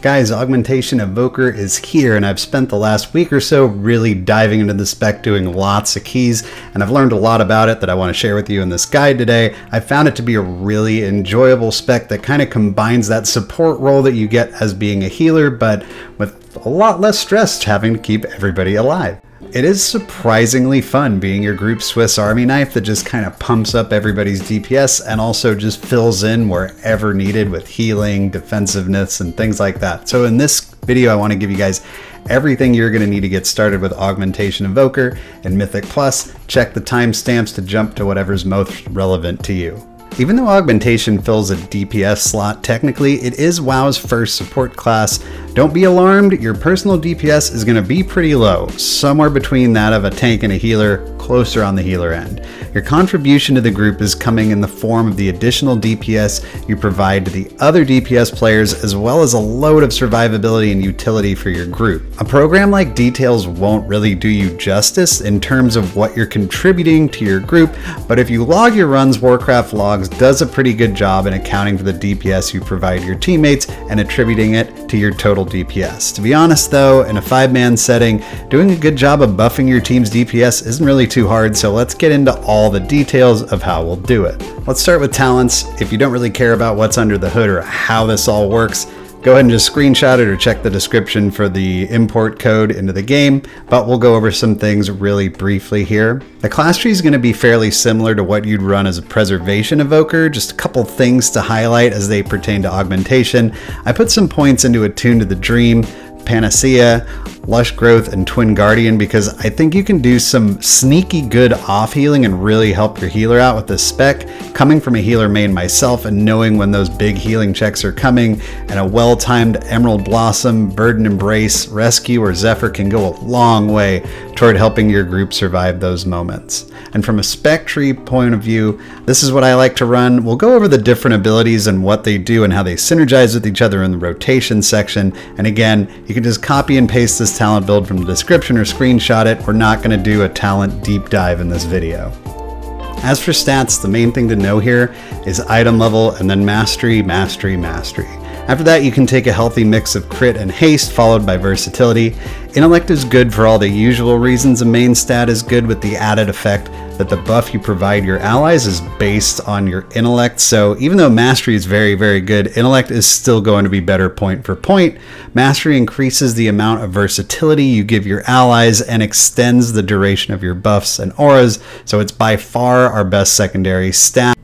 Guys, Augmentation Evoker is here, and I've spent the last week or so really diving into the spec, doing lots of keys, and I've learned a lot about it that I want to share with you in this guide today. I found it to be a really enjoyable spec that kind of combines that support role that you get as being a healer, but with a lot less stress having to keep everybody alive. It is surprisingly fun being your group Swiss Army knife that just kind of pumps up everybody's DPS and also just fills in wherever needed with healing, defensiveness, and things like that. So in this video, I want to give you guys everything you're going to need to get started with Augmentation Evoker and Mythic Plus. Check the timestamps to jump to whatever's most relevant to you. Even though Augmentation fills a DPS slot, technically it is WoW's first support class. Don't be alarmed, your personal DPS is going to be pretty low, somewhere between that of a tank and a healer, closer on the healer end. Your contribution to the group is coming in the form of the additional DPS you provide to the other DPS players, as well as a load of survivability and utility for your group. A program like Details won't really do you justice in terms of what you're contributing to your group, but if you log your runs, Warcraft Logs does a pretty good job in accounting for the DPS you provide your teammates and attributing it to your total DPS. To be honest though, in a 5-man setting, doing a good job of buffing your team's DPS isn't really too hard, so let's get into all the details of how we'll do it. Let's start with talents. If you don't really care about what's under the hood or how this all works, go ahead and just screenshot it or check the description for the import code into the game, but we'll go over some things really briefly here. The class tree is going to be fairly similar to what you'd run as a preservation evoker, just a couple things to highlight as they pertain to augmentation. I put some points into Attune to the Dream, Panacea, Lush Growth, and Twin Guardian because I think you can do some sneaky good off healing and really help your healer out with this spec. Coming from a healer main myself and knowing when those big healing checks are coming, and a well-timed Emerald Blossom, Burden Embrace, Rescue, or Zephyr can go a long way toward helping your group survive those moments. And from a spec tree point of view, this is what I like to run. We'll go over the different abilities and what they do and how they synergize with each other in the rotation section. And again, you can just copy and paste this talent build from the description or screenshot it. We're not going to do a talent deep dive in this video. As for stats, the main thing to know here is item level and then mastery, mastery, mastery. After that, you can take a healthy mix of crit and haste, followed by versatility. Intellect is good for all the usual reasons. A main stat is good with the added effect that the buff you provide your allies is based on your intellect. So even though mastery is very, very good, intellect is still going to be better point for point. Mastery increases the amount of versatility you give your allies and extends the duration of your buffs and auras. So it's by far our best secondary stat.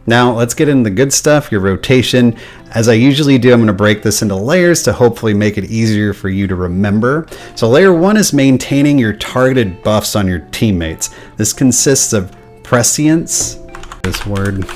Now let's get into the good stuff, your rotation. As I usually do, I'm going to break this into layers to hopefully make it easier for you to remember. So layer 1 is maintaining your targeted buffs on your teammates. This consists of prescience, this word.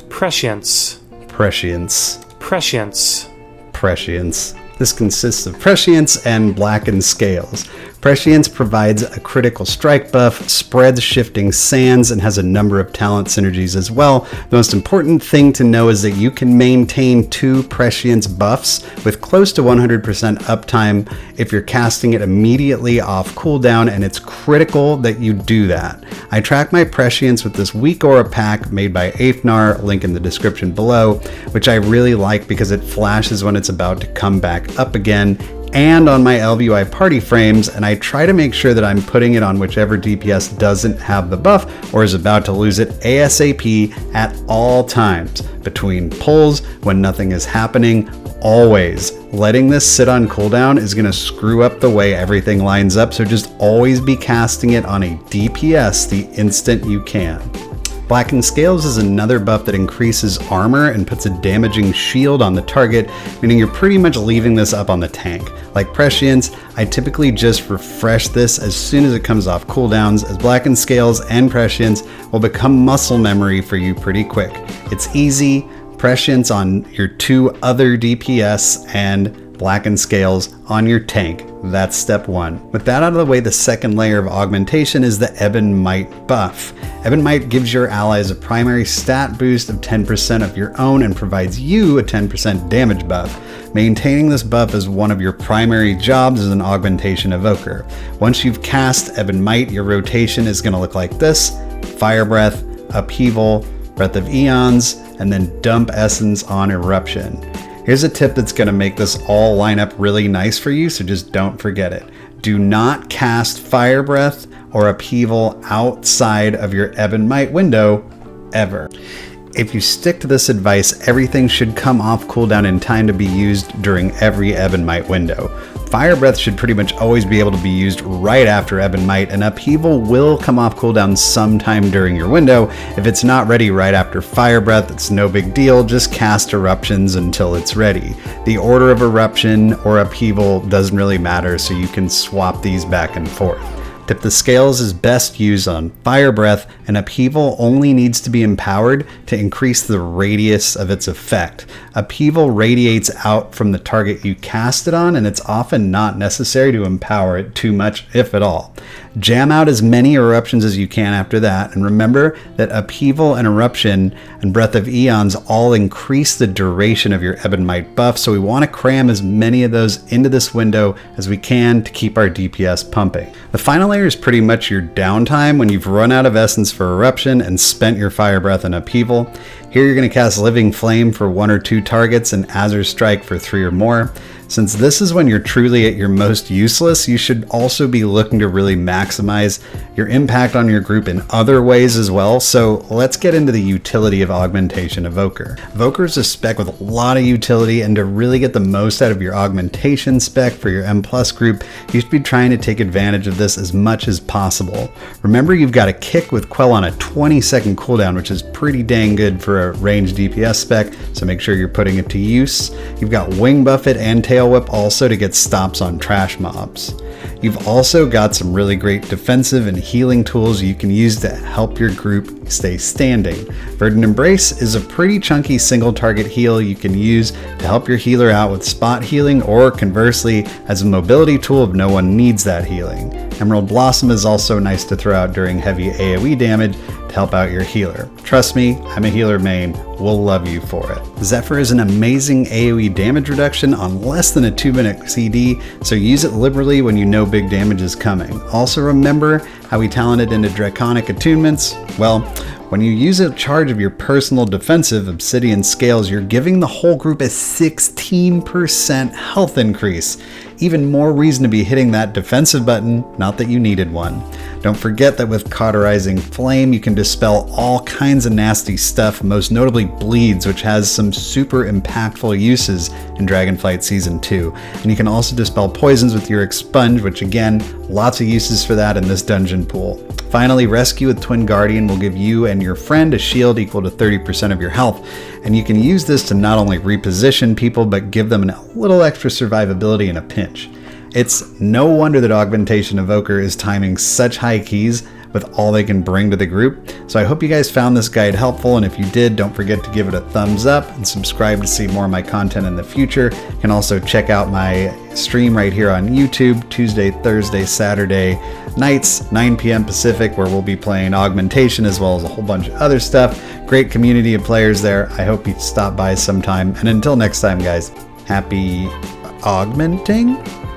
Prescience. Prescience. Prescience. Prescience. This consists of prescience and blackened scales. Prescience provides a critical strike buff, spreads shifting sands, and has a number of talent synergies as well. The most important thing to know is that you can maintain 2 prescience buffs with close to 100% uptime if you're casting it immediately off cooldown, and it's critical that you do that. I track my prescience with this weak aura pack made by Afnar, link in the description below, which I really like because it flashes when it's about to come back up again, and on my LVUI party frames, and I try to make sure that I'm putting it on whichever DPS doesn't have the buff or is about to lose it ASAP at all times. Between pulls, when nothing is happening, always. Letting this sit on cooldown is going to screw up the way everything lines up, so just always be casting it on a DPS the instant you can. Blackened Scales is another buff that increases armor and puts a damaging shield on the target, meaning you're pretty much leaving this up on the tank. Like Prescience, I typically just refresh this as soon as it comes off cooldowns, as Blackened Scales and Prescience will become muscle memory for you pretty quick. It's easy, Prescience on your 2 other DPS and Blackened Scales on your tank. That's step 1. With that out of the way, the second layer of augmentation is the Ebonite buff. Ebonite gives your allies a primary stat boost of 10% of your own and provides you a 10% damage buff. Maintaining this buff is one of your primary jobs as an Augmentation Evoker. Once you've cast Ebonite, your rotation is going to look like this: Fire Breath, Upheaval, Breath of Eons, and then dump essence on Eruption. Here's a tip that's going to make this all line up really nice for you, so just don't forget it. Do not cast Fire Breath or Upheaval outside of your Ebonite window, ever. If you stick to this advice, everything should come off cooldown in time to be used during every Ebonite window. Fire Breath should pretty much always be able to be used right after Ebonite, and Upheaval will come off cooldown sometime during your window. If it's not ready right after Fire Breath, it's no big deal, just cast Eruptions until it's ready. The order of Eruption or Upheaval doesn't really matter, so you can swap these back and forth. Tip the scales is best used on Fire Breath, and Upheaval only needs to be empowered to increase the radius of its effect. Upheaval radiates out from the target you cast it on, and it's often not necessary to empower it too much, if at all. Jam out as many Eruptions as you can after that, and remember that Upheaval and Eruption and Breath of Eons all increase the duration of your Ebonite buff, so we want to cram as many of those into this window as we can to keep our DPS pumping. The final layer is pretty much your downtime when you've run out of essence for Eruption and spent your Fire Breath and Upheaval. Here you're going to cast Living Flame for 1 or 2 targets and Azure Strike for 3 or more. Since this is when you're truly at your most useless, you should also be looking to really maximize your impact on your group in other ways as well. So let's get into the utility of Augmentation Evoker. Evoker is a spec with a lot of utility, and to really get the most out of your augmentation spec for your M+ group, you should be trying to take advantage of this as much as possible. Remember, you've got a kick with Quell on a 20-second cooldown, which is pretty dang good for a ranged DPS spec, so make sure you're putting it to use. You've got Wing Buffet and Tail Whip also to get stops on trash mobs. You've also got some really great defensive and healing tools you can use to help your group stay standing. Verdant Embrace is a pretty chunky single target heal you can use to help your healer out with spot healing, or conversely as a mobility tool if no one needs that healing. Emerald Blossom is also nice to throw out during heavy AoE damage to help out your healer. Trust me, I'm a healer main, we'll love you for it. Zephyr is an amazing AoE damage reduction on less than a 2-minute CD, so use it liberally when you know big damage is coming. Also remember how we talent it into Draconic attunements? Well, when you use a charge of your personal defensive Obsidian Scales, you're giving the whole group a 16% health increase. Even more reason to be hitting that defensive button, not that you needed one. Don't forget that with Cauterizing Flame, you can dispel all kinds of nasty stuff, most notably bleeds, which has some super impactful uses in Dragonflight Season 2. And you can also dispel poisons with your Expunge, which again, lots of uses for that in this dungeon pool. Finally, Rescue with Twin Guardian will give you and your friend a shield equal to 30% of your health, and you can use this to not only reposition people, but give them a little extra survivability in a pinch. It's no wonder that Augmentation Evoker is timing such high keys with all they can bring to the group. So I hope you guys found this guide helpful, and if you did, don't forget to give it a thumbs up and subscribe to see more of my content in the future. You can also check out my stream right here on YouTube, Tuesday, Thursday, Saturday nights, 9 p.m. Pacific, where we'll be playing Augmentation as well as a whole bunch of other stuff. Great community of players there. I hope you stop by sometime. And until next time, guys, happy augmenting?